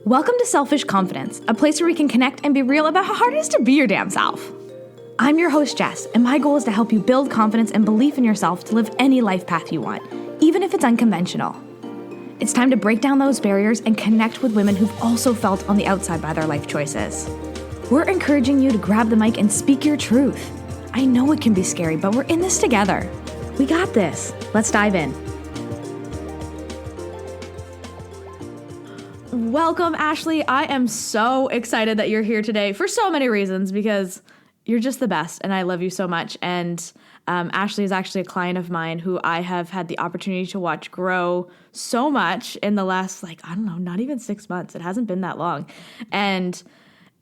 Welcome to Selfish Confidence, a place where we can connect and be real about how hard it is to be your damn self. I'm your host, Jess, and my goal is to help you build confidence and belief in yourself to live any life path you want, even if it's unconventional. It's time to break down those barriers and connect with women who've also felt on the outside by their life choices. We're encouraging you to grab the mic and speak your truth. I know it can be scary, but we're in this together. We got this. Let's dive in. Welcome, Ashley. I am so excited that you're here today for so many reasons because you're just the best and I love you so much. And Ashley is actually a client of mine who I have had the opportunity to watch grow so much in the last, not even 6 months. It hasn't been that long. And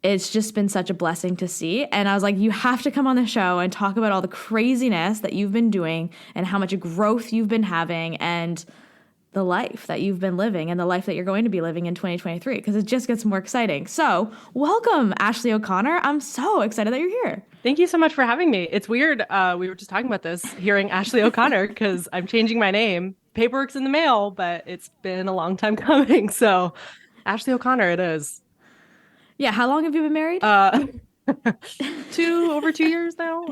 it's just been such a blessing to see. And I was like, you have to come on the show and talk about all the craziness that you've been doing and how much growth you've been having and the life that you've been living and the life that you're going to be living in 2023, because it just gets more exciting. So welcome, Ashley O'Connor. I'm so excited that you're here. Thank you so much for having me. It's weird. We were just talking about this, hearing Ashley O'Connor, because I'm changing my name. Paperwork's in the mail, but it's been a long time coming. So Ashley O'Connor it is. Yeah. How long have you been married? Over 2 years now.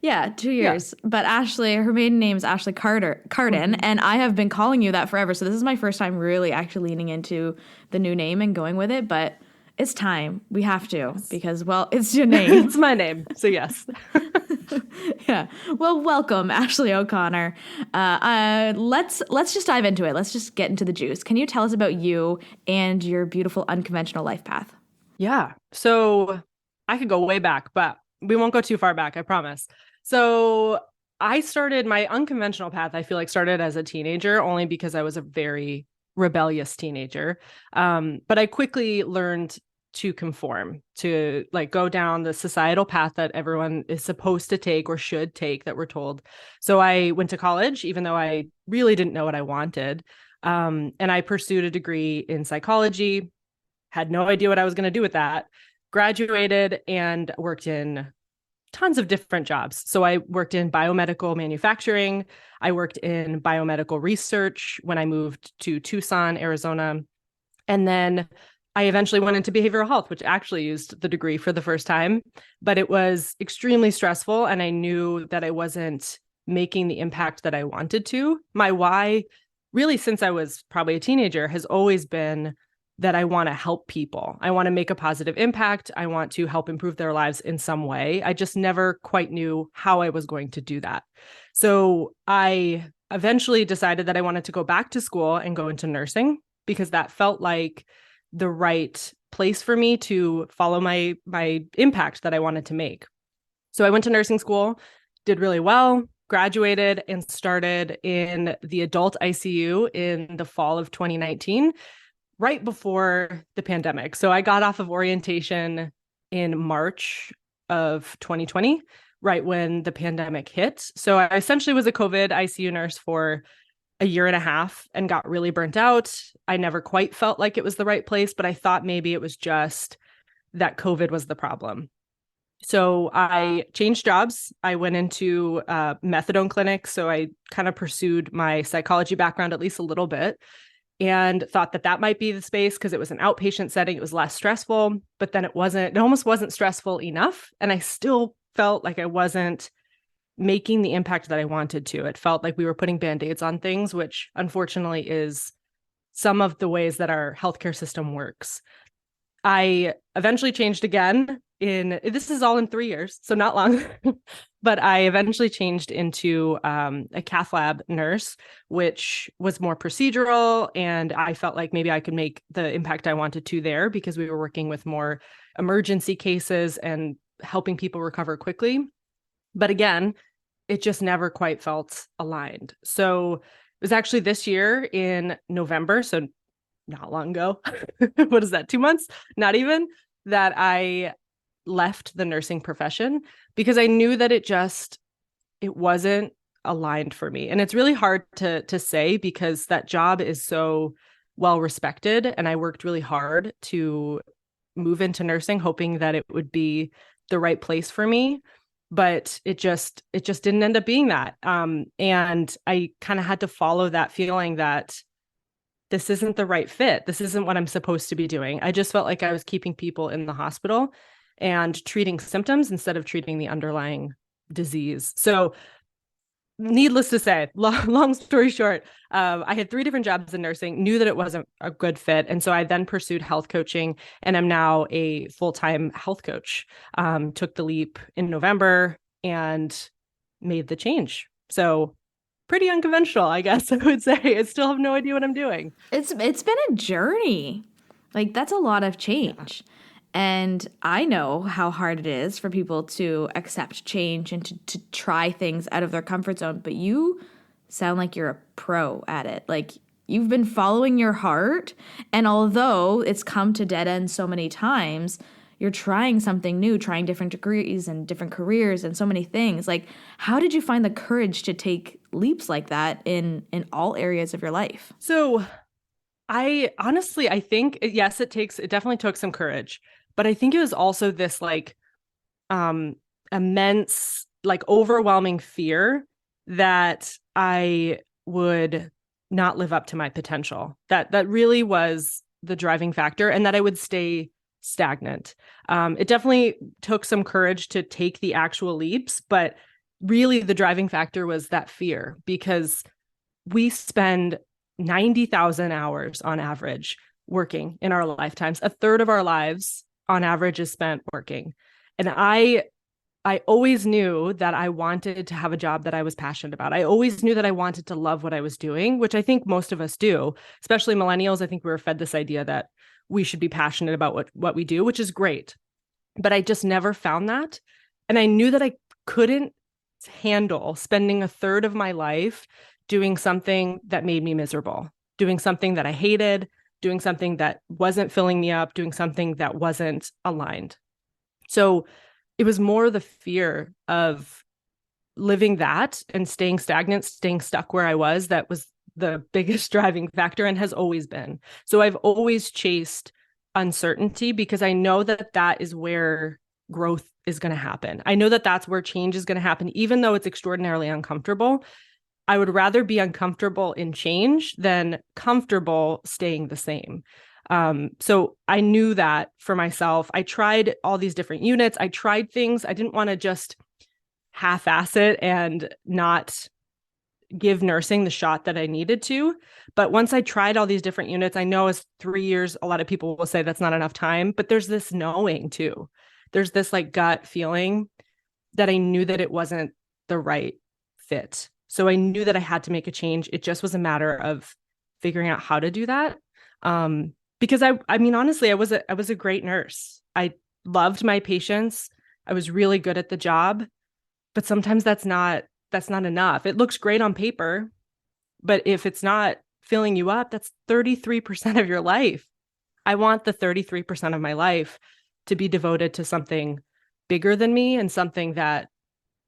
Yeah, 2 years. Yeah. But Ashley, her maiden name is Ashley Carden, and I have been calling you that forever. So this is my first time really actually leaning into the new name and going with it. But it's time. We have to because, well, it's your name. It's my name. So yes. Yeah. Well, welcome, Ashley O'Connor. Let's just dive into it. Let's just get into the juice. Can you tell us about you and your beautiful unconventional life path? Yeah. So I could go way back, but we won't go too far back, I promise. So I started my unconventional path, I feel like started as a teenager, only because I was a very rebellious teenager. But I quickly learned to conform, to go down the societal path that everyone is supposed to take or should take that we're told. So I went to college, even though I really didn't know what I wanted. And I pursued a degree in psychology, had no idea what I was going to do with that, graduated and worked in tons of different jobs. So I worked in biomedical manufacturing. I worked in biomedical research when I moved to Tucson, Arizona. And then I eventually went into behavioral health, which actually used the degree for the first time, but it was extremely stressful. And I knew that I wasn't making the impact that I wanted to. My why, really, since I was probably a teenager, has always been that I want to help people. I want to make a positive impact. I want to help improve their lives in some way. I just never quite knew how I was going to do that. So I eventually decided that I wanted to go back to school and go into nursing because that felt like the right place for me to follow my impact that I wanted to make. So I went to nursing school, did really well, graduated, and started in the adult ICU in the fall of 2019. Right before the pandemic. So I got off of orientation in March of 2020, right when the pandemic hit. So I essentially was a COVID ICU nurse for a year and a half and got really burnt out. I never quite felt like it was the right place, but I thought maybe it was just that COVID was the problem. So I changed jobs. I went into methadone clinics. So I kind of pursued my psychology background at least a little bit, and thought that might be the space because it was an outpatient setting. It was less stressful, but then it almost wasn't stressful enough. And I still felt like I wasn't making the impact that I wanted to. It felt like we were putting Band-Aids on things, which unfortunately is some of the ways that our healthcare system works. I eventually changed again this is all in 3 years, so not long, but I eventually changed into a cath lab nurse, which was more procedural. And I felt like maybe I could make the impact I wanted to there because we were working with more emergency cases and helping people recover quickly. But again, it just never quite felt aligned. So it was actually this year in November, so not long ago. What is that, 2 months? Not even, that I left the nursing profession because I knew that it wasn't aligned for me. And it's really hard to say because that job is so well respected. And I worked really hard to move into nursing, hoping that it would be the right place for me. But it just didn't end up being that. And I kind of had to follow that feeling that this isn't the right fit. This isn't what I'm supposed to be doing. I just felt like I was keeping people in the hospital and treating symptoms instead of treating the underlying disease. So, needless to say, long story short, I had 3 different jobs in nursing, knew that it wasn't a good fit. And so I then pursued health coaching, and I'm now a full-time health coach. Took the leap in November and made the change. So pretty unconventional, I guess I would say. I still have no idea what I'm doing. It's been a journey. Like that's a lot of Yeah. change. And I know how hard it is for people to accept change and to try things out of their comfort zone, but you sound like you're a pro at it. Like you've been following your heart, and although it's come to dead ends so many times, you're trying something new, trying different degrees and different careers and so many things. Like how did you find the courage to take leaps like that in all areas of your life? So I honestly, I think, yes, it definitely took some courage, but I think it was also this like um immense, like overwhelming fear that I would not live up to my potential. That really was the driving factor, and that I would stay stagnant. It definitely took some courage to take the actual leaps, but really the driving factor was that fear, because we spend 90,000 hours on average working in our lifetimes. A third of our lives on average is spent working. And I always knew that I wanted to have a job that I was passionate about. I always knew that I wanted to love what I was doing, which I think most of us do, especially millennials. I think we were fed this idea that we should be passionate about what we do, which is great. But I just never found that. And I knew that I couldn't handle spending a third of my life doing something that made me miserable, doing something that I hated, doing something that wasn't filling me up, doing something that wasn't aligned. So it was more the fear of living that and staying stagnant, staying stuck where I was, that was the biggest driving factor, and has always been. So I've always chased uncertainty, because I know that that is where growth is going to happen. I know that that's where change is going to happen, even though it's extraordinarily uncomfortable. I would rather be uncomfortable in change than comfortable staying the same. So I knew that for myself. I tried all these different units. I tried things. I didn't want to just half-ass it and not give nursing the shot that I needed to. But once I tried all these different units, I know as 3 years, a lot of people will say that's not enough time, but there's this knowing too. There's this like gut feeling that I knew that it wasn't the right fit. So I knew that I had to make a change. It just was a matter of figuring out how to do that. Because I mean, honestly, I was a great nurse. I loved my patients. I was really good at the job, but sometimes that's not enough. It looks great on paper, but if it's not filling you up, that's 33% of your life. I want the 33% of my life to be devoted to something bigger than me and something that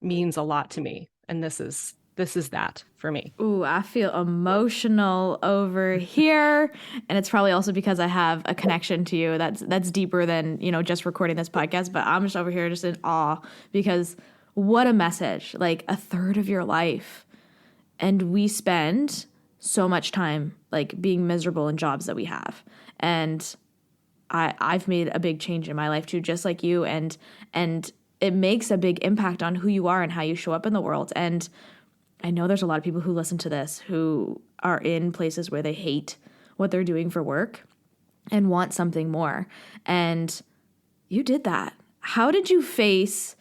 means a lot to me. And this is that for me. Ooh, I feel emotional over here, and it's probably also because I have a connection to you that's deeper than, just recording this podcast, but I'm just over here just in awe, because what a message. Like a third of your life, and we spend so much time like being miserable in jobs that we have. And I've made a big change in my life too, just like you, and it makes a big impact on who you are and how you show up in the world. And I know there's a lot of people who listen to this who are in places where they hate what they're doing for work and want something more. And you did that. How did you face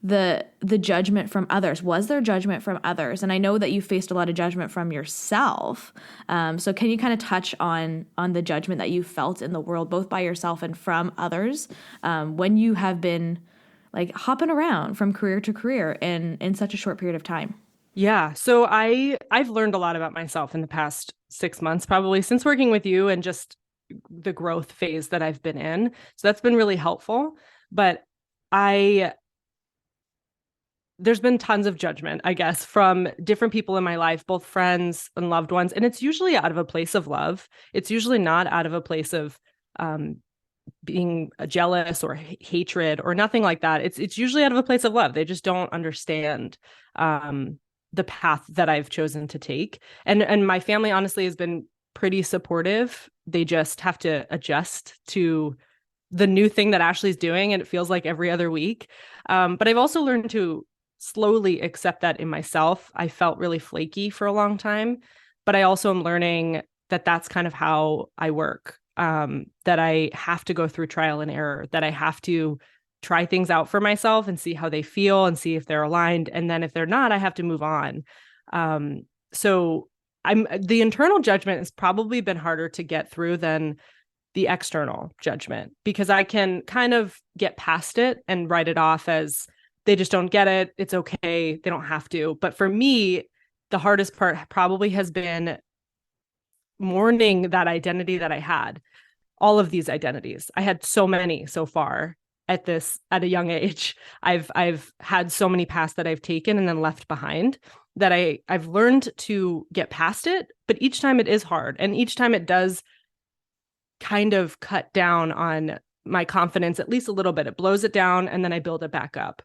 the judgment from others? Was there judgment from others? And I know that you faced a lot of judgment from yourself. So can you kind of touch on the judgment that you felt in the world, both by yourself and from others, when you have been like hopping around from career to career in such a short period of time? Yeah. So I've learned a lot about myself in the past 6 months, probably since working with you, and just the growth phase that I've been in. So that's been really helpful. But there's been tons of judgment, I guess, from different people in my life, both friends and loved ones. And it's usually out of a place of love. It's usually not out of a place of being jealous or hatred or nothing like that. It's usually out of a place of love. They just don't understand the path that I've chosen to take. And my family honestly has been pretty supportive. They just have to adjust to the new thing that Ashley's doing, and it feels like every other week. But I've also learned to slowly accept that in myself. I felt really flaky for a long time, but I also am learning that that's kind of how I work, that I have to go through trial and error, that I have to try things out for myself and see how they feel and see if they're aligned. And then if they're not, I have to move on. So the internal judgment has probably been harder to get through than the external judgment, because I can kind of get past it and write it off as they just don't get it. It's okay. They don't have to. But for me, the hardest part probably has been mourning that identity that I had. All of these identities. I had so many so far at a young age. I've had so many paths that I've taken and then left behind that I've learned to get past it, but each time it is hard, and each time it does kind of cut down on my confidence at least a little bit. It blows it down and then I build it back up,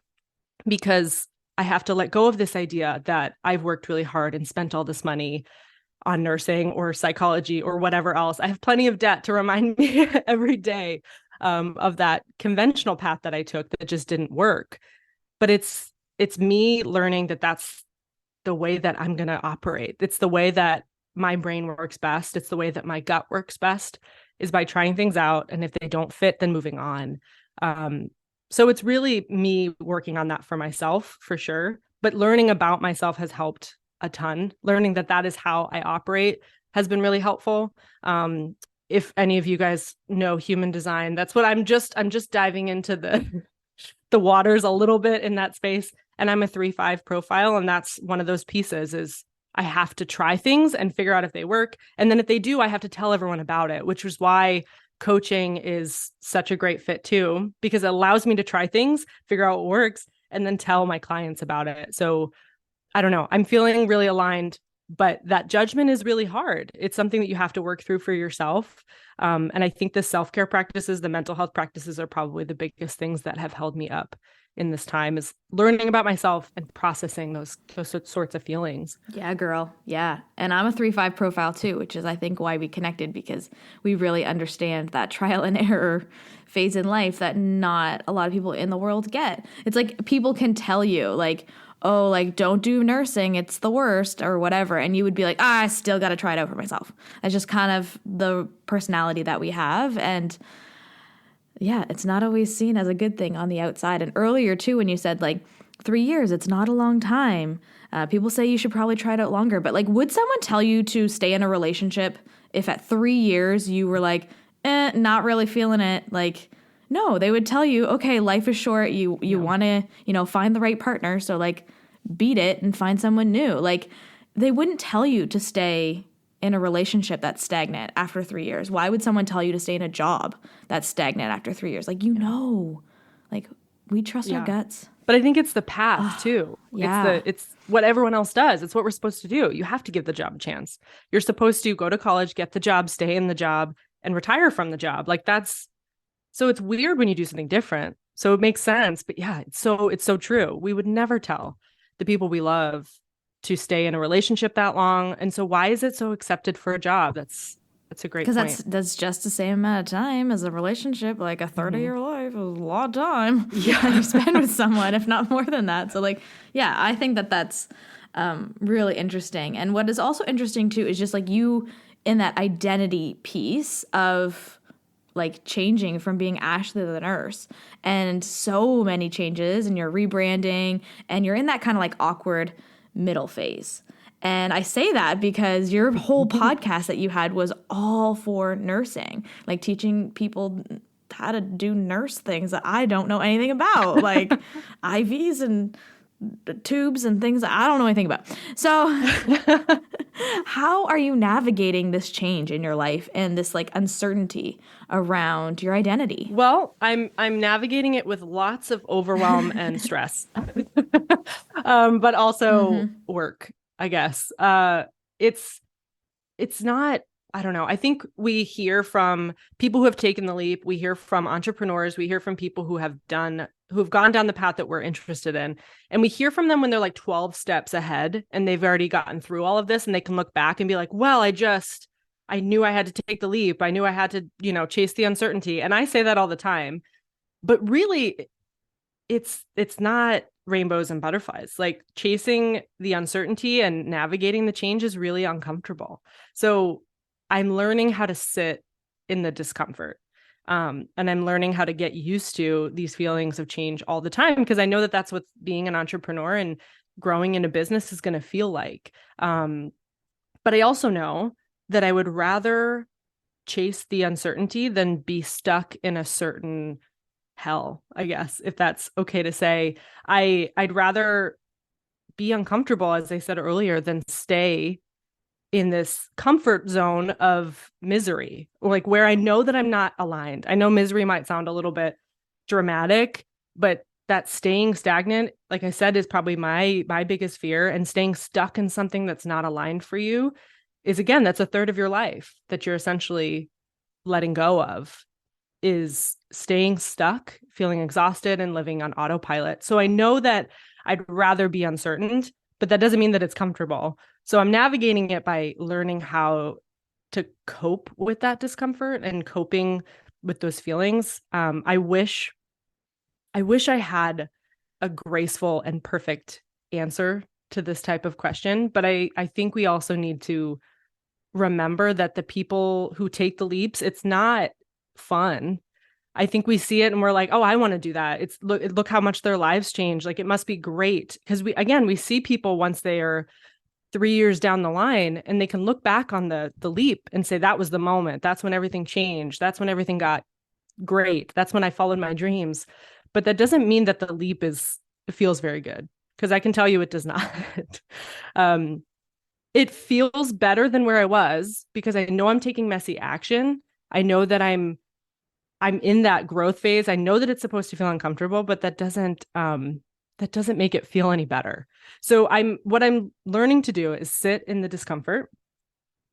because I have to let go of this idea that I've worked really hard and spent all this money on nursing or psychology or whatever else. I have plenty of debt to remind me every day of that conventional path that I took that just didn't work. But it's me learning that that's the way that I'm going to operate. It's the way that my brain works best. It's the way that my gut works best, is by trying things out. And if they don't fit, then moving on. So it's really me working on that for myself, for sure. But learning about myself has helped a ton. Learning that that is how I operate has been really helpful. If any of you guys know human design, that's what I'm just diving into the waters a little bit in that space. And I'm a 3-5 profile. And that's one of those pieces, is I have to try things and figure out if they work. And then if they do, I have to tell everyone about it, which is why coaching is such a great fit too, because it allows me to try things, figure out what works, and then tell my clients about it. So I don't know, I'm feeling really aligned, but that judgment is really hard. It's something that you have to work through for yourself. And I think the self-care practices, the mental health practices, are probably the biggest things that have held me up in this time, is learning about myself and processing those sorts of feelings. Yeah, girl. Yeah. And I'm a 3-5 profile too, which is, I think, why we connected, because we really understand that trial and error phase in life that not a lot of people in the world get. It's like people can tell you, like, oh, like, don't do nursing, it's the worst, or whatever. And you would be like, I still got to try it out for myself. That's just kind of the personality that we have. And yeah, it's not always seen as a good thing on the outside. And earlier too, when you said like 3 years, it's not a long time. People say you should probably try it out longer. But like, would someone tell you to stay in a relationship if at 3 years you were like, not really feeling it? Like, no, they would tell you, okay, life is short. You want to, find the right partner. So like, beat it and find someone new. Like, they wouldn't tell you to stay in a relationship that's stagnant after 3 years. Why would someone tell you to stay in a job that's stagnant after 3 years? Like, like, we trust our guts. But I think it's the path too. Yeah. It's what everyone else does. It's what we're supposed to do. You have to give the job a chance. You're supposed to go to college, get the job, stay in the job, and retire from the job. Like, so it's weird when you do something different. So it makes sense. But yeah, it's so true. We would never tell the people we love to stay in a relationship that long. And so why is it so accepted for a job? That's a great point. Because that's just the same amount of time as a relationship. Like, a third of your life is a lot of time you spend with someone, if not more than that. So like, yeah, I think that's really interesting. And what is also interesting too is just like you in that identity piece of like changing from being Ashley the nurse, and so many changes, and you're rebranding, and you're in that kind of like awkward middle phase. And I say that because your whole podcast that you had was all for nursing, like teaching people how to do nurse things that I don't know anything about, like IVs and tubes and things that I don't know anything about. So how are you navigating this change in your life and this like uncertainty around your identity? Well, I'm navigating it with lots of overwhelm and stress, but also work, I guess. It's not, I don't know. I think we hear from people who have taken the leap. We hear from entrepreneurs. We hear from people who have gone down the path that we're interested in. And we hear from them when they're like 12 steps ahead and they've already gotten through all of this, and they can look back and be like, well, I just I knew I had to take the leap. I knew I had to, chase the uncertainty. And I say that all the time, but really it's not rainbows and butterflies. Like chasing the uncertainty and navigating the change is really uncomfortable. So I'm learning how to sit in the discomfort. And I'm learning how to get used to these feelings of change all the time, because I know that that's what being an entrepreneur and growing in a business is going to feel like. But I also know that I would rather chase the uncertainty than be stuck in a certain hell, I guess, if that's okay to say. I'd rather be uncomfortable, as I said earlier, than stay in this comfort zone of misery, or like where I know that I'm not aligned. I know misery might sound a little bit dramatic, but that staying stagnant, like I said, is probably my biggest fear. And staying stuck in something that's not aligned for you is, again, that's a third of your life that you're essentially letting go of, is staying stuck, feeling exhausted, and living on autopilot. So I know that I'd rather be uncertain, but that doesn't mean that it's comfortable. So I'm navigating it by learning how to cope with that discomfort and coping with those feelings. I wish I had a graceful and perfect answer to this type of question, but I think we also need to remember that the people who take the leaps, it's not fun. I think we see it and we're like, oh, I want to do that. It's look how much their lives change. Like it must be great. Because we see people once they are 3 years down the line and they can look back on the leap and say, that was the moment. That's when everything changed. That's when everything got great. That's when I followed my dreams. But that doesn't mean that the leap feels very good. Because I can tell you it does not. It feels better than where I was because I know I'm taking messy action. I know that I'm in that growth phase. I know that it's supposed to feel uncomfortable, but that doesn't make it feel any better. So what I'm learning to do is sit in the discomfort.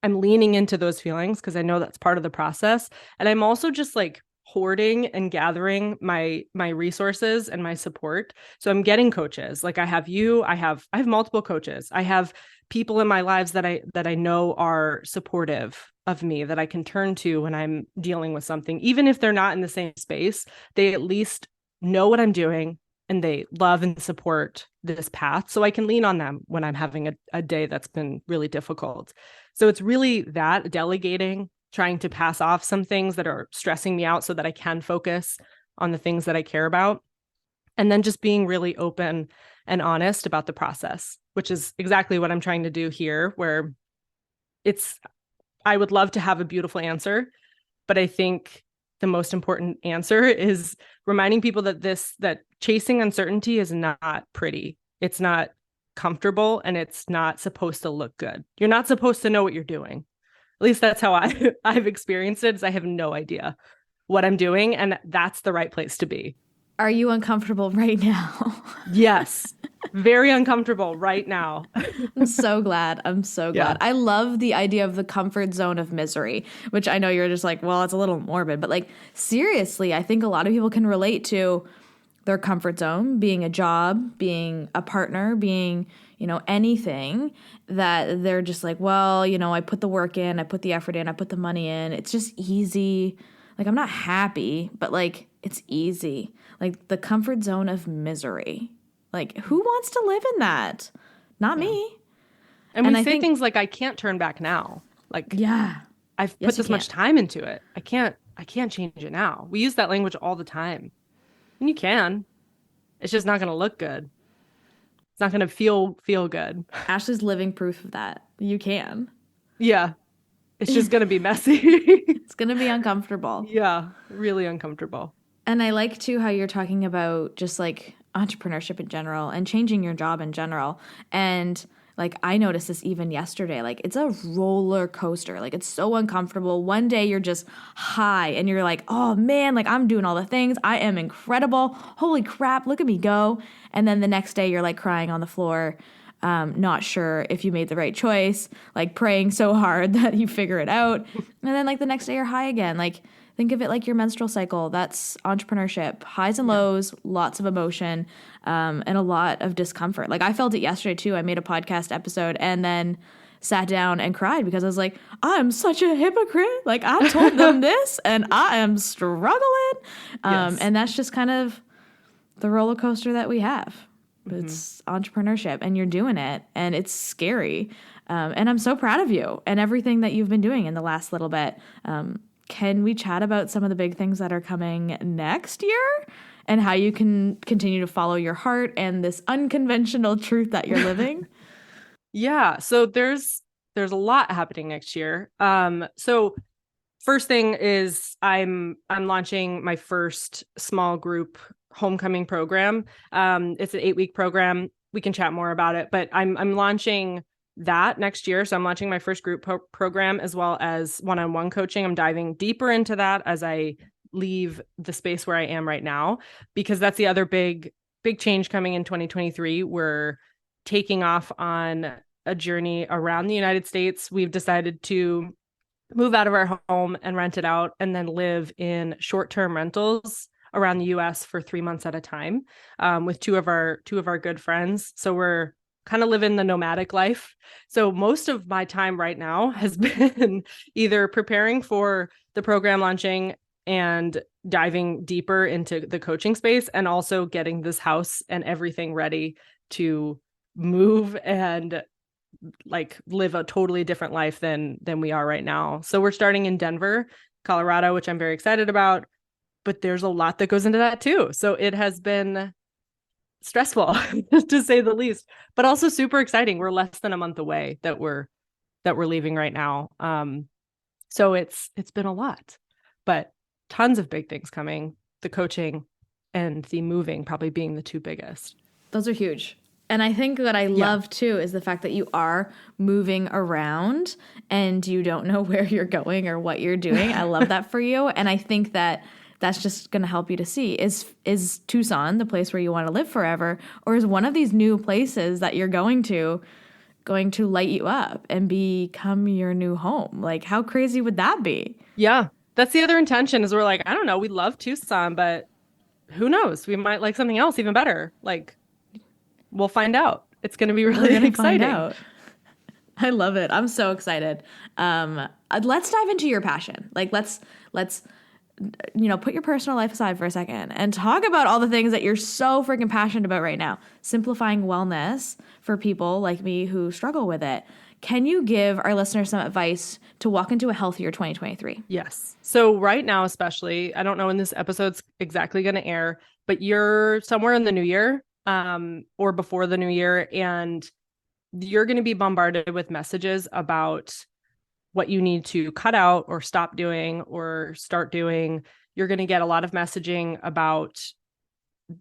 I'm leaning into those feelings because I know that's part of the process. And I'm also just like hoarding and gathering my resources and my support. So I'm getting coaches. Like I have you, I have multiple coaches. I have people in my lives that I know are supportive of me, that I can turn to when I'm dealing with something. Even if they're not in the same space, they at least know what I'm doing and they love and support this path. So I can lean on them when I'm having a day that's been really difficult. So it's really that delegating, trying to pass off some things that are stressing me out so that I can focus on the things that I care about. And then just being really open and honest about the process, which is exactly what I'm trying to do here, where I would love to have a beautiful answer, but I think the most important answer is reminding people that chasing uncertainty is not pretty. It's not comfortable, and it's not supposed to look good. You're not supposed to know what you're doing. At least that's how I've experienced it, is I have no idea what I'm doing, and that's the right place to be. Are you uncomfortable right now? Yes. Very uncomfortable right now. I'm so glad. I'm so glad. Yeah. I love the idea of the comfort zone of misery, which I know you're just like, well, it's a little morbid, but like seriously, I think a lot of people can relate to their comfort zone being a job, being a partner, being, anything that they're just like, well, I put the work in, I put the effort in, I put the money in. It's just easy. Like I'm not happy, but like it's easy. Like the comfort zone of misery. Like, who wants to live in that? Not me. And we say things like, I can't turn back now. Like, yeah, I've put this much time into it. I can't change it now. We use that language all the time. And you can. It's just not going to look good. It's not going to feel good. Ashley's living proof of that. You can. Yeah. It's just going to be messy. It's going to be uncomfortable. Yeah, really uncomfortable. And I like, too, how you're talking about just, like, entrepreneurship in general and changing your job in general. And, like, I noticed this even yesterday. Like, it's a roller coaster. Like, it's so uncomfortable. One day you're just high and you're like, oh, man, like, I'm doing all the things. I am incredible. Holy crap, look at me go. And then the next day you're, like, crying on the floor, not sure if you made the right choice, like, praying so hard that you figure it out. And then, like, the next day you're high again. Like, think of it like your menstrual cycle. That's entrepreneurship. Highs and lows, lots of emotion, and a lot of discomfort. Like I felt it yesterday too. I made a podcast episode and then sat down and cried because I was like, I'm such a hypocrite. Like, I told them this and I am struggling. Yes. And that's just kind of the roller coaster that we have. Mm-hmm. It's entrepreneurship and you're doing it and it's scary. And I'm so proud of you and everything that you've been doing in the last little bit. Can we chat about some of the big things that are coming next year and how you can continue to follow your heart and this unconventional truth that you're living? Yeah. So there's a lot happening next year. So first thing is I'm launching my first small group homecoming program. It's an 8-week program. We can chat more about it, but I'm launching that next year. So I'm launching my first group program as well as one-on-one coaching. I'm diving deeper into that as I leave the space where I am right now, because that's the other big change coming in 2023. We're taking off on a journey around the United States. We've decided to move out of our home and rent it out and then live in short-term rentals around the US for 3 months at a time, with two of our good friends. So we're kind of living the nomadic life. So most of my time right now has been either preparing for the program launching and diving deeper into the coaching space, and also getting this house and everything ready to move and like live a totally different life than we are right now. So we're starting in Denver, Colorado, which I'm very excited about, but there's a lot that goes into that too. So it has been stressful to say the least, but also super exciting. We're less than a month away that we're leaving right now. So it's been a lot, but tons of big things coming, the coaching and the moving probably being the two biggest. Those are huge. And I think what I love too is the fact that you are moving around and you don't know where you're going or what you're doing. I love that for you. And I think that that's just going to help you to see, is Tucson the place where you want to live forever? Or is one of these new places that you're going to light you up and become your new home? Like, how crazy would that be? Yeah. That's the other intention, is we're like, I don't know, we love Tucson, but who knows? We might like something else even better. Like, we'll find out. It's going to be really exciting. Find out. I love it. I'm so excited. Let's dive into your passion. Like, let's put your personal life aside for a second and talk about all the things that you're so freaking passionate about right now. Simplifying wellness for people like me who struggle with it. Can you give our listeners some advice to walk into a healthier 2023? Yes. So right now, especially, I don't know when this episode's exactly going to air, but you're somewhere in the new year, or before the new year, and you're going to be bombarded with messages about what you need to cut out or stop doing or start doing. You're going to get a lot of messaging about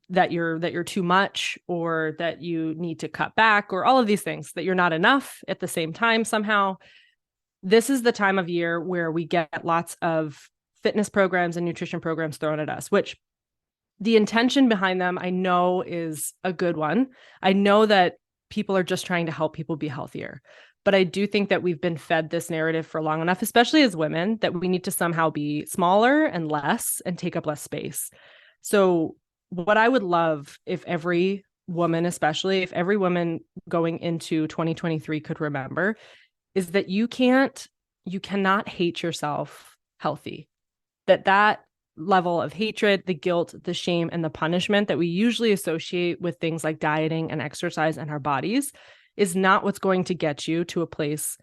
that you're too much, or that you need to cut back, or all of these things, that you're not enough at the same time somehow. This is the time of year where we get lots of fitness programs and nutrition programs thrown at us, which the intention behind them, I know, is a good one. I know that people are just trying to help people be healthier. But I do think that we've been fed this narrative for long enough, especially as women, that we need to somehow be smaller and less and take up less space. So what I would love, if every woman, especially if every woman going into 2023 could remember, is that you cannot hate yourself healthy. That level of hatred, the guilt, the shame, and the punishment that we usually associate with things like dieting and exercise and our bodies is not what's going to get you to a place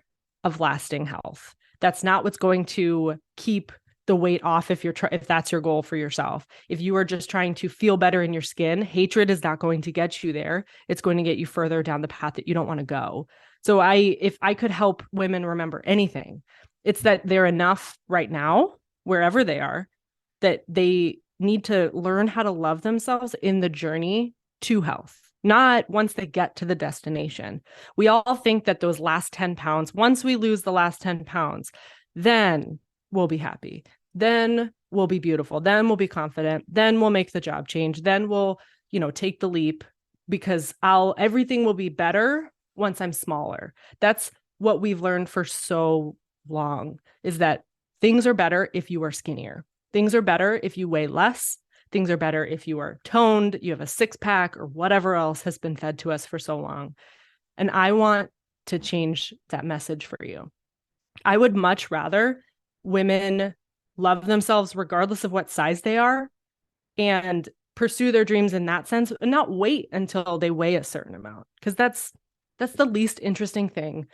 of lasting health. That's not what's going to keep the weight off if that's your goal for yourself. If you are just trying to feel better in your skin, hatred is not going to get you there. It's going to get you further down the path that you don't want to go. So if I could help women remember anything, it's that they're enough right now, wherever they are, that they need to learn how to love themselves in the journey to health, not once they get to the destination. We all think that those last 10 pounds, once we lose the last 10 pounds, then we'll be happy. Then we'll be beautiful. Then we'll be confident. Then we'll make the job change. Then we'll, take the leap, because everything will be better once I'm smaller. That's what we've learned for so long, is that things are better if you are skinnier. Things are better if you weigh less. Things are better if you are toned, you have a 6-pack, or whatever else has been fed to us for so long. And I want to change that message for you. I would much rather women love themselves regardless of what size they are and pursue their dreams in that sense and not wait until they weigh a certain amount, because that's the least interesting thing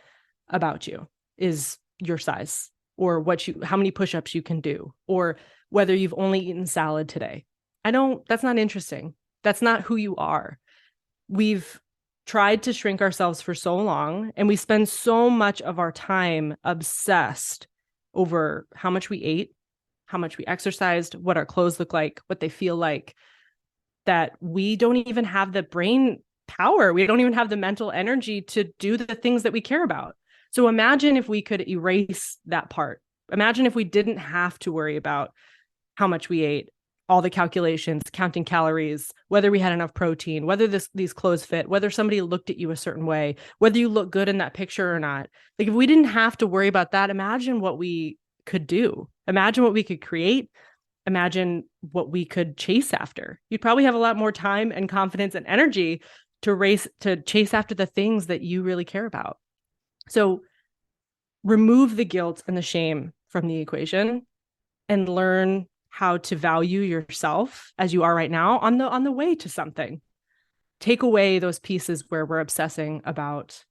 about you is your size or how many push-ups you can do or whether you've only eaten salad today. That's not interesting. That's not who you are. We've tried to shrink ourselves for so long, and we spend so much of our time obsessed over how much we ate, how much we exercised, what our clothes look like, what they feel like, that we don't even have the brain power. We don't even have the mental energy to do the things that we care about. So imagine if we could erase that part. Imagine if we didn't have to worry about how much we ate, all the calculations, counting calories, whether we had enough protein, whether these clothes fit, whether somebody looked at you a certain way, whether you look good in that picture or not. Like if we didn't have to worry about that, imagine what we could do. Imagine what we could create. Imagine what we could chase after. You'd probably have a lot more time and confidence and energy to chase after the things that you really care about. So remove the guilt and the shame from the equation and learn how to value yourself as you are right now on the way to something. Take away those pieces where we're obsessing about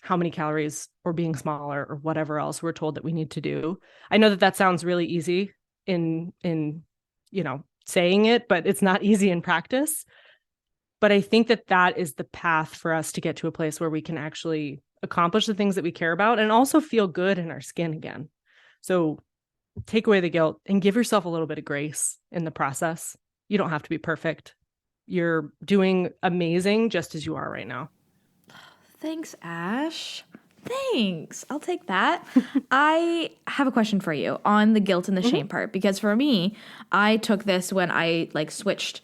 how many calories or being smaller or whatever else we're told that we need to do. I know that sounds really easy in saying it, but it's not easy in practice. But I think that is the path for us to get to a place where we can actually accomplish the things that we care about and also feel good in our skin again. So take away the guilt and give yourself a little bit of grace in the process. You don't have to be perfect. You're doing amazing just as you are right now. Thanks, Ash. Thanks. I'll take that. I have a question for you on the guilt and the shame part, because for me, I took this when I switched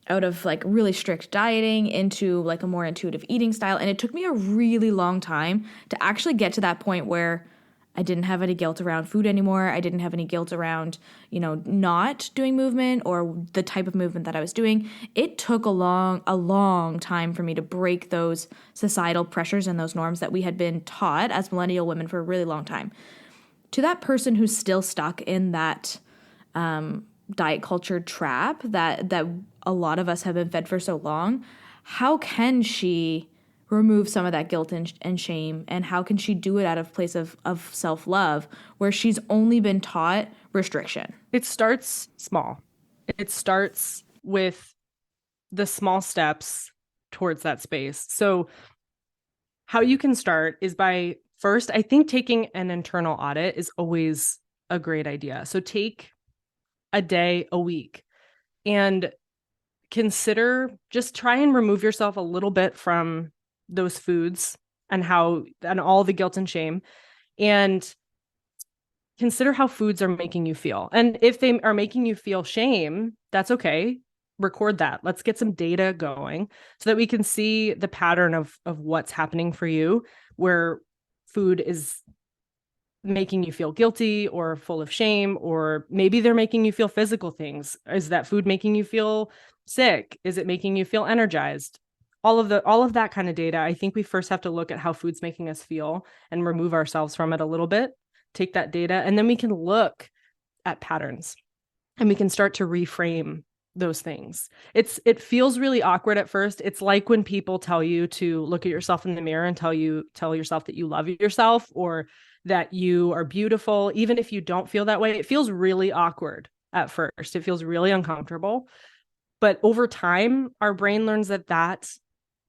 out of really strict dieting into a more intuitive eating style. And it took me a really long time to actually get to that point where I didn't have any guilt around food anymore. I didn't have any guilt around, not doing movement or the type of movement that I was doing. It took a long time for me to break those societal pressures and those norms that we had been taught as millennial women for a really long time. To that person who's still stuck in that diet culture trap that a lot of us have been fed for so long, how can she remove some of that guilt and shame, and how can she do it out of place of self-love where she's only been taught restriction? It starts small. It starts with the small steps towards that space. So how you can start is by first, I think taking an internal audit is always a great idea. So take a day, a week, and try and remove yourself a little bit from those foods and all the guilt and shame, and consider how foods are making you feel. And if they are making you feel shame, that's okay. Record that. Let's get some data going so that we can see the pattern of what's happening for you, where food is making you feel guilty or full of shame, or maybe they're making you feel physical things. Is that food making you feel sick? Is it making you feel energized? All of that kind of data. I think we first have to look at how food's making us feel and remove ourselves from it a little bit, take that data, and then we can look at patterns and we can start to reframe those things. It feels really awkward at first. It's like when people tell you to look at yourself in the mirror and tell yourself that you love yourself or that you are beautiful. Even if you don't feel that way, it feels really awkward at first. It feels really uncomfortable. But over time, our brain learns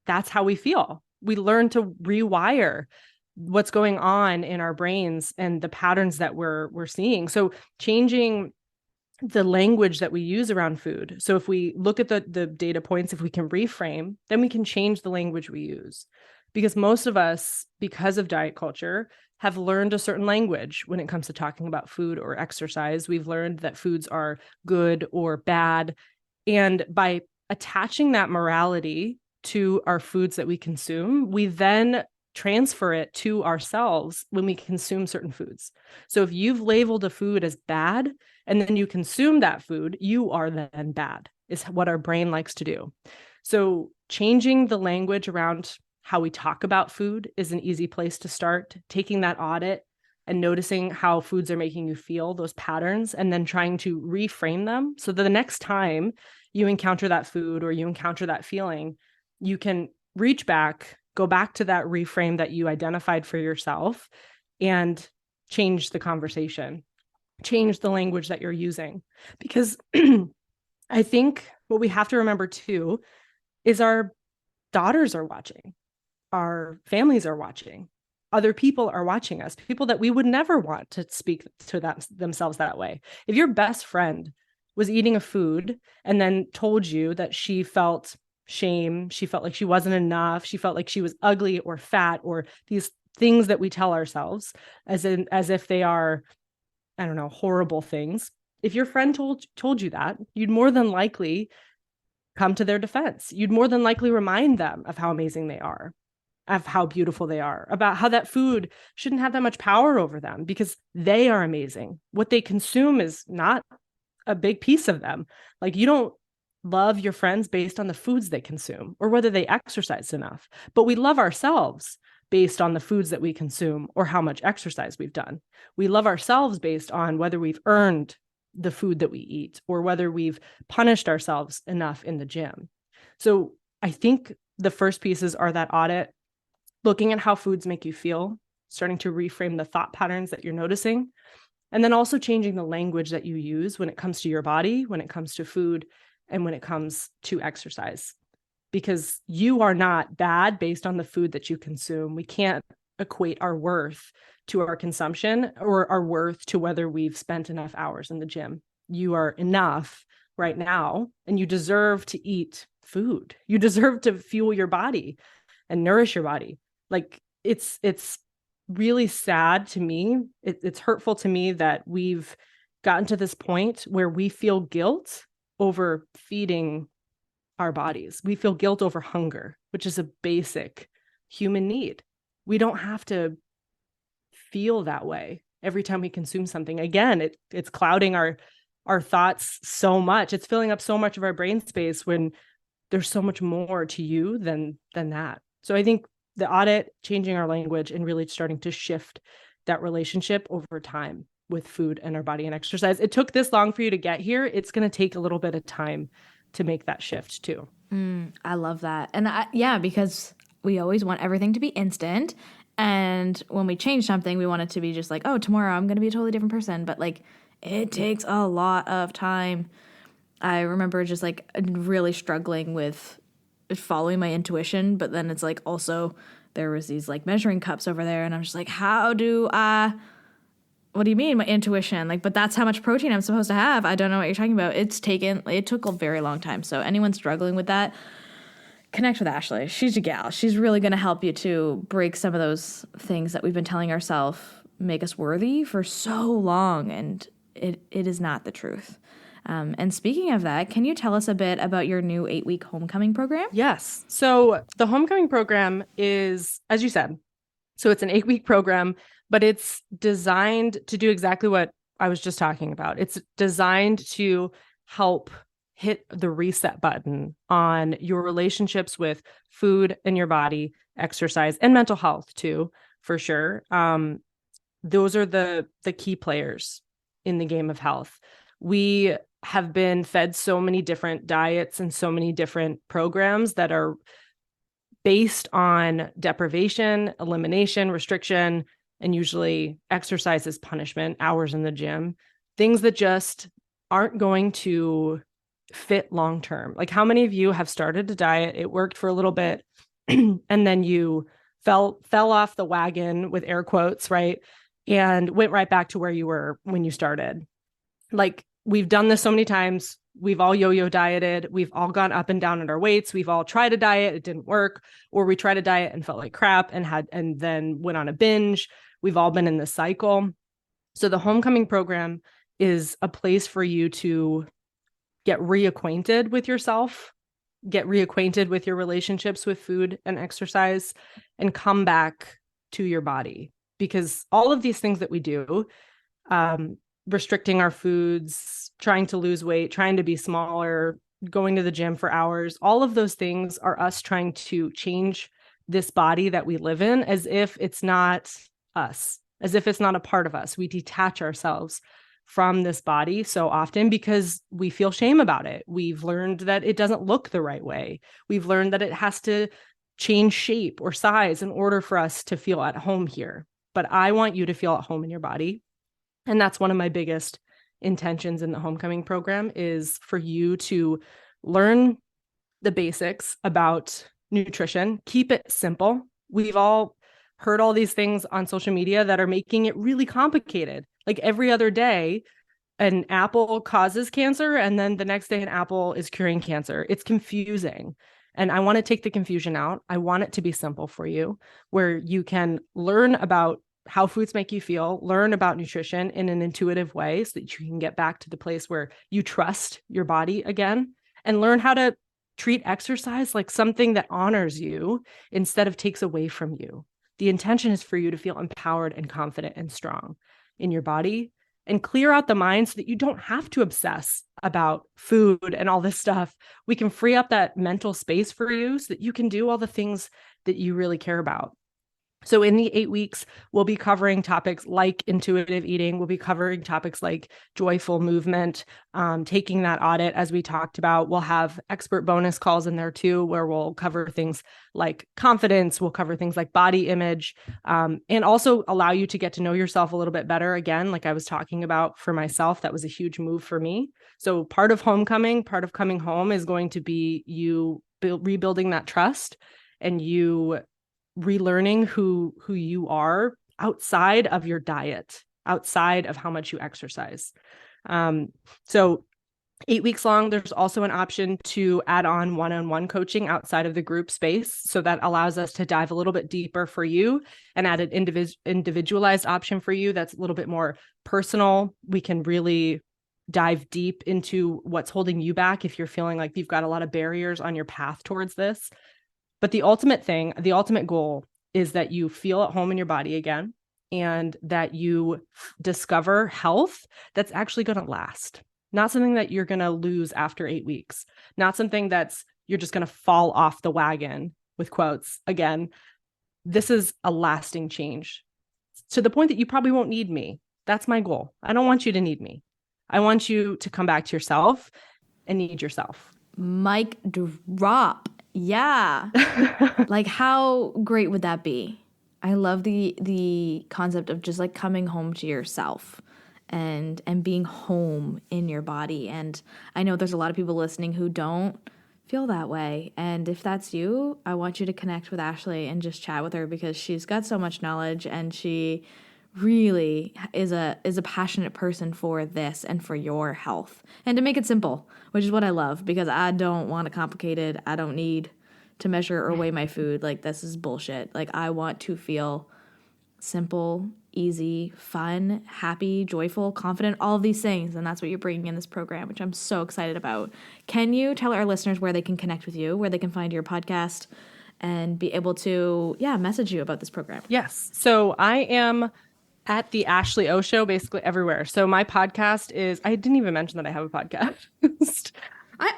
that's how we feel. We learn to rewire what's going on in our brains and the patterns that we're seeing. So changing the language that we use around food. So if we look at the data points, if we can reframe, then we can change the language we use. Because most of us, because of diet culture, have learned a certain language when it comes to talking about food or exercise. We've learned that foods are good or bad. And by attaching that morality to our foods that we consume, we then transfer it to ourselves when we consume certain foods. So if you've labeled a food as bad and then you consume that food, you are then bad, is what our brain likes to do. So changing the language around how we talk about food is an easy place to start. Taking that audit and noticing how foods are making you feel, those patterns, and then trying to reframe them so that the next time you encounter that food or you encounter that feeling, you can reach back, go back to that reframe that you identified for yourself and change the conversation, change the language that you're using. Because I think what we have to remember too is our daughters are watching, our families are watching, other people are watching us, people that we would never want to speak to themselves that way. If your best friend was eating a food and then told you that she felt shame, she felt like she wasn't enough, she felt like she was ugly or fat, or these things that we tell ourselves as if they are, I don't know, horrible things. If your friend told you that, you'd more than likely come to their defense. You'd more than likely remind them of how amazing they are, of how beautiful they are, about how that food shouldn't have that much power over them because they are amazing. What they consume is not a big piece of them. Like, you don't love your friends based on the foods they consume or whether they exercise enough, but we love ourselves based on the foods that we consume or how much exercise we've done. We love ourselves based on whether we've earned the food that we eat or whether we've punished ourselves enough in the gym. So I think the first pieces are that audit, looking at how foods make you feel, starting to reframe the thought patterns that you're noticing, and then also changing the language that you use when it comes to your body, when it comes to food, and when it comes to exercise. Because you are not bad based on the food that you consume. We can't equate our worth to our consumption or our worth to whether we've spent enough hours in the gym. You are enough right now, and you deserve to eat food. You deserve to fuel your body and nourish your body. Like, it's really sad to me. It's hurtful to me that we've gotten to this point where we feel guilt over feeding our bodies. We feel guilt over hunger, which is a basic human need. We don't have to feel that way every time we consume something. Again, it's clouding our thoughts so much. It's filling up so much of our brain space when there's so much more to you than that. So I think the audit, changing our language, and really starting to shift that relationship over time with food and our body and exercise. It took this long for you to get here. It's going to take a little bit of time to make that shift too. I love that. And because we always want everything to be instant. And when we change something, we want it to be just like, oh, tomorrow I'm going to be a totally different person. But like, it takes a lot of time. I remember just like really struggling with following my intuition. But then it's like also there was these like measuring cups over there. And I'm just like, what do you mean, my intuition? Like, but that's how much protein I'm supposed to have. I don't know what you're talking about. It took a very long time. So anyone struggling with that, connect with Ashley. She's a gal. She's really going to help you to break some of those things that we've been telling ourselves make us worthy for so long. And it is not the truth. And speaking of that, can you tell us a bit about your new 8-week homecoming program? Yes. So the homecoming program is, as you said, so it's an 8-week program, but it's designed to do exactly what I was just talking about. It's designed to help hit the reset button on your relationships with food and your body, exercise, and mental health too, for sure. Those are the key players in the game of health. We have been fed so many different diets and so many different programs that are based on deprivation, elimination, restriction, and usually exercise as punishment, hours in the gym, things that just aren't going to fit long term. Like, how many of you have started a diet, it worked for a little bit, and then you fell off the wagon, with air quotes, right? And went right back to where you were when you started. Like, we've done this so many times. We've all yo-yo dieted. We've all gone up and down in our weights. We've all tried a diet. It didn't work. Or we tried a diet and felt like crap and then went on a binge. We've all been in this cycle. So the homecoming program is a place for you to get reacquainted with yourself, get reacquainted with your relationships with food and exercise, and come back to your body. Because all of these things that we do, restricting our foods, trying to lose weight, trying to be smaller, going to the gym for hours, all of those things are us trying to change this body that we live in as if it's not us, as if it's not a part of us. We detach ourselves from this body so often because we feel shame about it. We've learned that it doesn't look the right way. We've learned that it has to change shape or size in order for us to feel at home here. But I want you to feel at home in your body. And that's one of my biggest intentions in the homecoming program, is for you to learn the basics about nutrition, keep it simple. We've all heard all these things on social media that are making it really complicated. Like every other day, an apple causes cancer, and then the next day an apple is curing cancer. It's confusing. And I want to take the confusion out. I want it to be simple for you, where you can learn about how foods make you feel, learn about nutrition in an intuitive way so that you can get back to the place where you trust your body again, and learn how to treat exercise like something that honors you instead of takes away from you. The intention is for you to feel empowered and confident and strong in your body, and clear out the mind so that you don't have to obsess about food and all this stuff. We can free up that mental space for you so that you can do all the things that you really care about. So in the 8 weeks, we'll be covering topics like intuitive eating. We'll be covering topics like joyful movement, taking that audit, as we talked about. We'll have expert bonus calls in there too, where we'll cover things like confidence. We'll cover things like body image, and also allow you to get to know yourself a little bit better. Again, like I was talking about for myself, that was a huge move for me. So part of homecoming, part of coming home is going to be you rebuilding that trust and you relearning who you are outside of your diet, outside of how much you exercise. So 8 weeks long, there's also an option to add on one-on-one coaching outside of the group space. So that allows us to dive a little bit deeper for you and add an individualized option for you that's a little bit more personal. We can really dive deep into what's holding you back if you're feeling like you've got a lot of barriers on your path towards this. But the ultimate goal is that you feel at home in your body again, and that you discover health that's actually going to last. Not something that you're going to lose after 8 weeks. Not something that's you're just going to fall off the wagon, with quotes. Again, this is a lasting change to the point that you probably won't need me. That's my goal. I don't want you to need me. I want you to come back to yourself and need yourself. Mic drop. Yeah. Like, how great would that be? I love the concept of just like coming home to yourself and being home in your body. And I know there's a lot of people listening who don't feel that way. And if that's you, I want you to connect with Ashley and just chat with her, because she's got so much knowledge and she really is a passionate person for this and for your health, and to make it simple, which is what I love, because I don't want it complicated. I don't need to measure or weigh my food. Like, this is bullshit. Like, I want to feel simple, easy, fun, happy, joyful, confident, all of these things. And that's what you're bringing in this program, which I'm so excited about. Can you tell our listeners where they can connect with you, where they can find your podcast and be able to, message you about this program? Yes. So I am at the Ashley O Show basically everywhere. So my podcast is, I didn't even mention that I have a podcast.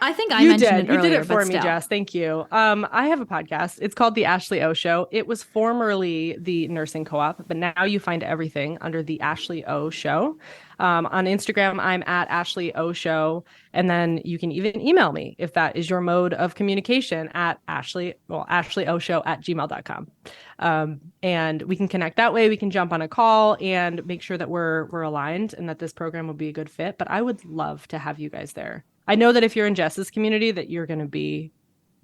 I think I mentioned it earlier. You did it for me, Jess. Thank you. I have a podcast. It's called The Ashley O Show. It was formerly the Nursing Co-op, but now you find everything under The Ashley O Show. On Instagram, I'm at Ashley O Show. And then you can even email me if that is your mode of communication at ashleyoshow@gmail.com. And we can connect that way. We can jump on a call and make sure that we're aligned and that this program will be a good fit. But I would love to have you guys there. I know that if you're in Jess's community, that you're going to be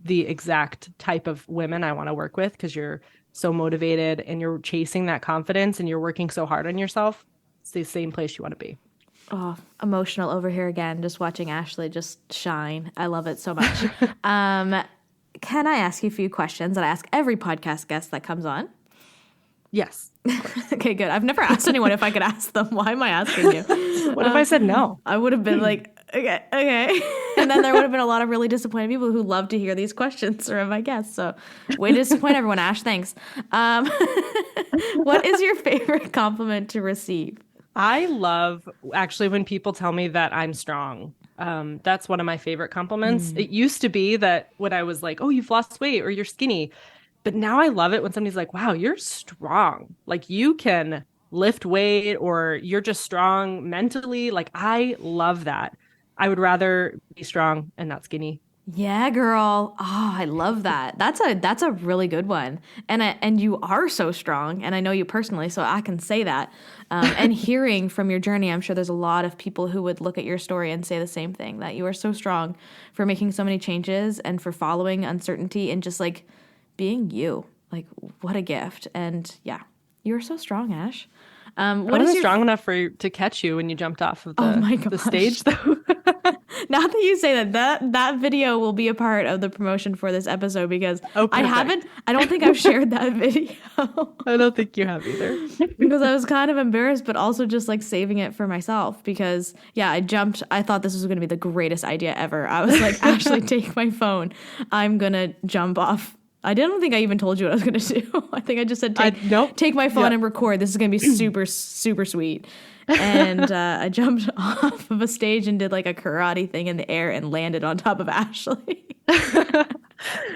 the exact type of women I want to work with, because you're so motivated and you're chasing that confidence and you're working so hard on yourself. It's the same place you want to be. Oh, emotional over here again, just watching Ashley just shine. I love it so much. Can I ask you a few questions that I ask every podcast guest that comes on? Yes. Okay, good. I've never asked anyone if I could ask them. Why am I asking you? What if I said no? I would have been like, okay. And then there would have been a lot of really disappointed people who love to hear these questions from my guests. So way to disappoint everyone, Ash. Thanks. What is your favorite compliment to receive? I love actually when people tell me that I'm strong. That's one of my favorite compliments. It used to be that when I was like, oh, you've lost weight or you're skinny, But now I love it when somebody's like, wow, you're strong. Like you can lift weight or you're just strong mentally. Like I love that. I would rather be strong and not skinny. Yeah, girl. Oh, I love that. That's a really good one. And you are so strong, and I know you personally, so I can say that. And hearing from your journey, I'm sure there's a lot of people who would look at your story and say the same thing, that you are so strong for making so many changes and for following uncertainty and just like being you. Like what a gift. And yeah, you are so strong, Ash. I What is wasn't your strong enough to catch you when you jumped off of Oh my the gosh. stage though. Now that you say that video will be a part of the promotion for this episode because Oh, I don't think I've shared that video I don't think you have either. because I was kind of embarrassed, but also just like saving it for myself because yeah, I thought this was going to be the greatest idea ever. I was like, actually take my phone. I'm going to jump off. I didn't think I even told you what I was going to do. I think I just said, take my phone and record. This is going to be super, super sweet. And I jumped off of a stage and did like a karate thing in the air and landed on top of Ashley.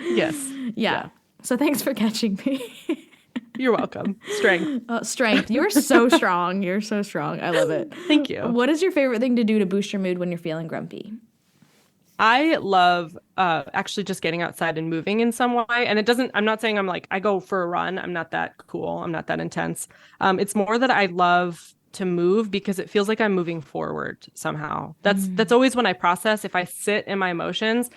Yes. Yeah. So thanks for catching me. You're welcome. Strength. Strength. You're so strong. You're so strong. I love it. Thank you. What is your favorite thing to do to boost your mood when you're feeling grumpy? I love actually just getting outside and moving in some way. And I'm not saying I go for a run. I'm not that cool. I'm not that intense. It's more that I love to move because it feels like I'm moving forward somehow. That's always when I process. If I sit in my emotions,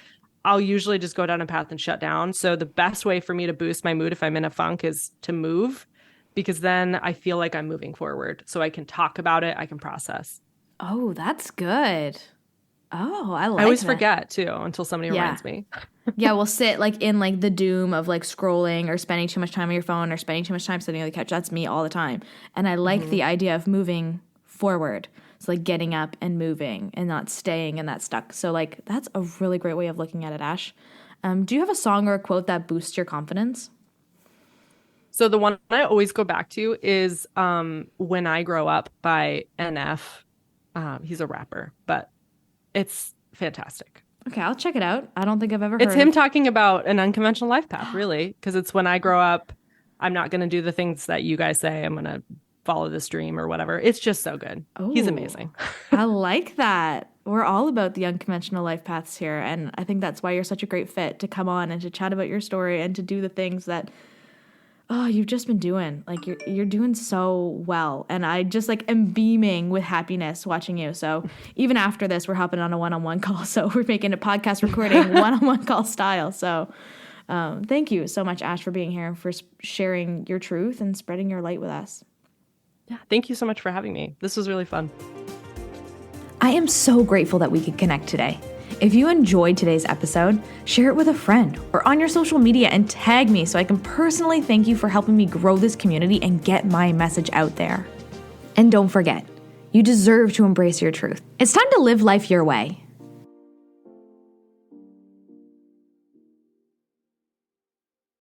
I'll usually just go down a path and shut down. So the best way for me to boost my mood if I'm in a funk is to move because then I feel like I'm moving forward. So I can talk about it. I can process. Oh, that's good. Oh, I always that. forget too until somebody reminds me. Yeah, we'll sit like in like the doom of like scrolling or spending too much time on your phone or spending too much time sitting on the couch. That's me all the time. And I like the idea of moving forward. So like getting up and moving and not staying in that stuck. So like that's a really great way of looking at it, Ash. Do you have a song or a quote that boosts your confidence? So the one I always go back to is When I Grow Up by NF. He's a rapper, but it's fantastic. Okay, I'll check it out. I don't think I've ever heard It's him talking about an unconventional life path, really, because it's when I grow up, I'm not going to do the things that you guys say. I'm going to follow this dream or whatever. It's just so good. Oh, he's amazing. I like that. We're all about the unconventional life paths here, and I think that's why you're such a great fit to come on and to chat about your story and to do the things that you've just been doing. Like you're doing so well. And I just like am beaming with happiness watching you. So even after this, we're hopping on a one-on-one call. So we're making a podcast recording one-on-one call style. So thank you so much, Ash, for being here and for sharing your truth and spreading your light with us. Yeah. Thank you so much for having me. This was really fun. I am so grateful that we could connect today. If you enjoyed today's episode, share it with a friend or on your social media and tag me so I can personally thank you for helping me grow this community and get my message out there. And don't forget, you deserve to embrace your truth. It's time to live life your way.